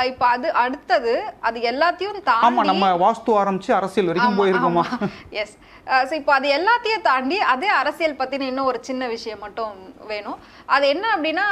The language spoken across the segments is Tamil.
இப்ப அது அடுத்தது அது எல்லாத்தையும் ஆமா தாண்டி நம்ம வாஸ்து ஆரம்பிச்சு அரசியல் வரைக்கும் போயிருக்கோமா? எஸ். இப்போ அது எல்லாத்தையும் தாண்டி அதே அரசியல் பத்தின இன்னும் ஒரு சின்ன விஷயம் மட்டும் வேணும். அது என்ன அப்படின்னா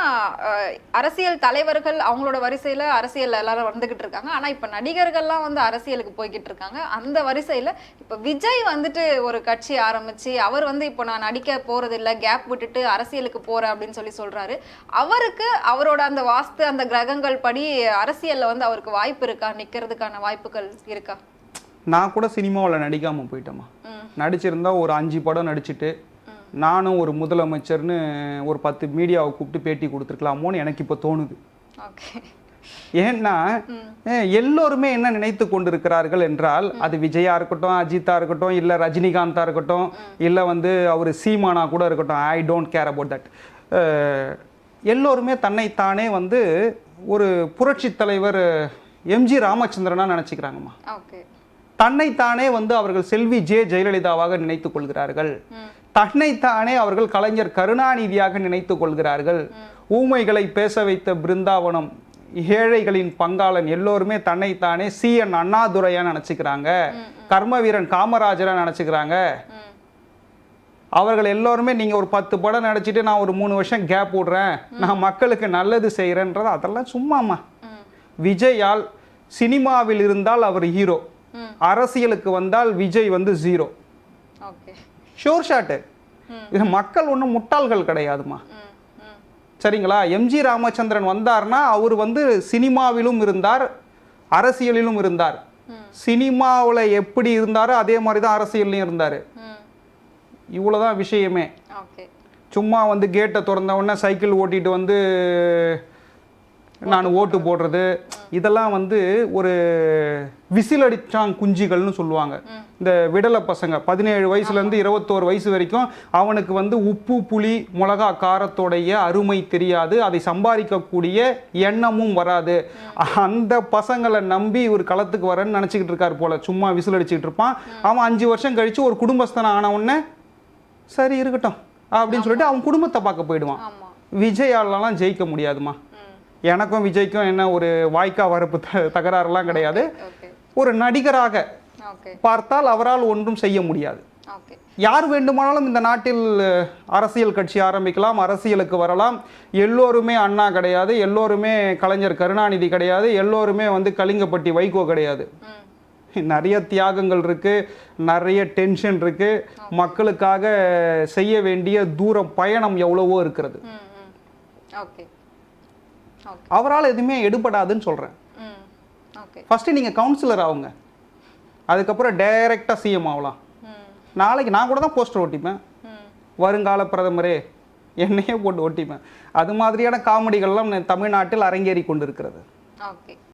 அரசியல் தலைவர்கள் அவங்களோட வரிசையில அரசியல் எல்லாரும் வந்துகிட்டு இருக்காங்க. ஆனா இப்ப நடிகர்கள்லாம் வந்து அரசியலுக்கு போய்கிட்டு இருக்காங்க. அந்த வரிசையில இப்ப விஜய் வந்துட்டு ஒரு கட்சி ஆரம்பிச்சு அவர் வந்து இப்போ நான் நடிக்க போறது இல்ல, கேப் விட்டுட்டு அரசியலுக்கு போறேன் அப்படின்னு சொல்றாரு. அவருக்கு அவரோட அந்த வாஸ்து அந்த கிரகங்கள் படி அரசியல்ல வந்து அவருக்கு வாய்ப்பு இருக்கா, நிக்கிறதுக்கான வாய்ப்புகள் இருக்கா? நான் கூட சினிமாவில் நடிக்காமல் போயிட்டேம்மா. நடிச்சிருந்தா ஒரு 5 படம் நடிச்சுட்டு நானும் ஒரு முதலமைச்சர்னு ஒரு 10 மீடியாவை கூப்பிட்டு பேட்டி கொடுத்துருக்கலாமோன்னு எனக்கு இப்போ தோணுது. ஏன்னா எல்லோருமே என்ன நினைத்து கொண்டிருக்கிறார்கள் என்றால், அது விஜயா இருக்கட்டும், அஜித்தா இருக்கட்டும், இல்லை ரஜினிகாந்தா இருக்கட்டும், இல்லை வந்து அவர் சீமானா கூட இருக்கட்டும், I don't care about that. எல்லோருமே தன்னைத்தானே வந்து ஒரு புரட்சி தலைவர் எம்ஜி ராமச்சந்திரனா நினச்சிக்கிறாங்கம்மா. தன்னைத்தானே வந்து அவர்கள் செல்வி ஜெயலலிதாவாக நினைத்துக் கொள்கிறார்கள். தன்னைத்தானே அவர்கள் கலைஞர் கருணாநிதியாக நினைத்துக் கொள்கிறார்கள். ஊமைகளை பேச வைத்த பிருந்தாவனம், ஏழைகளின் பங்காளன், எல்லோருமே தன்னைத்தானே CN அண்ணாதுரையா நினைச்சுக்கிறாங்க, கர்ம வீரன் காமராஜரா நினைச்சுக்கிறாங்க. அவர்கள் எல்லோருமே நீங்கள் ஒரு 10 படம் நடிச்சிட்டு நான் ஒரு 3 வருஷம் கேப் விடுறேன், நான் மக்களுக்கு நல்லது செய்கிறேன்றது அதெல்லாம் சும்மாம்மா. விஜயால் சினிமாவில் இருந்தால் அவர் ஹீரோ, அரசியலுக்கு வந்தால் விஜய் வந்து 0. Sure shot. இது மக்கள் ஒன்றும் முட்டாள்கள் கிடையாதுமா. சரிங்களா? எம்ஜி ராமச்சந்திரன் வந்தார்னா அவர் வந்து சினிமாவிலும் இருந்தார், அரசியலிலும் இருந்தார். சினிமாவில் எப்படி இருந்தாரோ அதே மாதிரி தான் அரசியல்லையும் இருந்தார். இவ்வளோதான் விஷயமே. சும்மா வந்து கேட்டை திறந்த உடனே சைக்கிள் ஓட்டிட்டு வந்து நான் ஓட்டு போடுறது, இதெல்லாம் வந்து ஒரு விசிலடிச்சாங் குஞ்சுகள்னு சொல்லுவாங்க. இந்த விடலை பசங்க 17 வயசுலேருந்து 21 வயசு வரைக்கும் அவனுக்கு வந்து உப்பு புளி மிளகா காரத்தோடைய அருமை தெரியாது, அதை சம்பாதிக்கக்கூடிய எண்ணமும் வராது. அந்த பசங்களை நம்பி ஒரு களத்துக்கு வரேன்னு நினச்சிக்கிட்டு இருக்கார் போல. சும்மா விசிலடிச்சுக்கிட்டு இருப்பான். அவன் 5 வருஷம் கழித்து ஒரு குடும்பஸ்தனை ஆன உடனே சரி இருக்கட்டும் அப்படின்னு சொல்லிட்டு அவன் குடும்பத்தை பார்க்க போயிடுவான். விஜயாலலாம் ஜெயிக்க முடியாதுமா. எனக்கும் விஜய்க்கும் என்ன ஒரு வாய்க்கா வரப்பு தகராறுலாம் கிடையாது. ஒரு நடிகராக பார்த்தால் அவரால் ஒன்றும் செய்ய முடியாது. யார் வேண்டுமானாலும் இந்த நாட்டில் அரசியல் கட்சி ஆரம்பிக்கலாம், அரசியலுக்கு வரலாம். எல்லோருமே அண்ணா கிடையாது, எல்லோருமே கலைஞர் கருணாநிதி கிடையாது, எல்லோருமே வந்து கலிங்கப்பட்டி வைகோ கிடையாது. நிறைய தியாகங்கள் இருக்கு, நிறைய டென்ஷன் இருக்கு, மக்களுக்காக செய்ய வேண்டிய தூரம் பயணம் எவ்வளவோ இருக்கிறது. அவரால் எதுவுமே எடுபடாதுன்னு சொல்றேன். ஃபர்ஸ்ட் நீங்க கவுன்சிலர் ஆகுங்க, அதுக்கப்புறம் டைரக்டா CM ஆகலாம். நாளைக்கு நான் கூட தான் போஸ்டர் ஒட்டிப்பேன், வருங்கால பிரதமரே என்னையே போட்டு ஒட்டிப்பேன். அது மாதிரியான காமெடிகள்லாம் தமிழ்நாட்டில் அரங்கேறி கொண்டிருக்கிறது.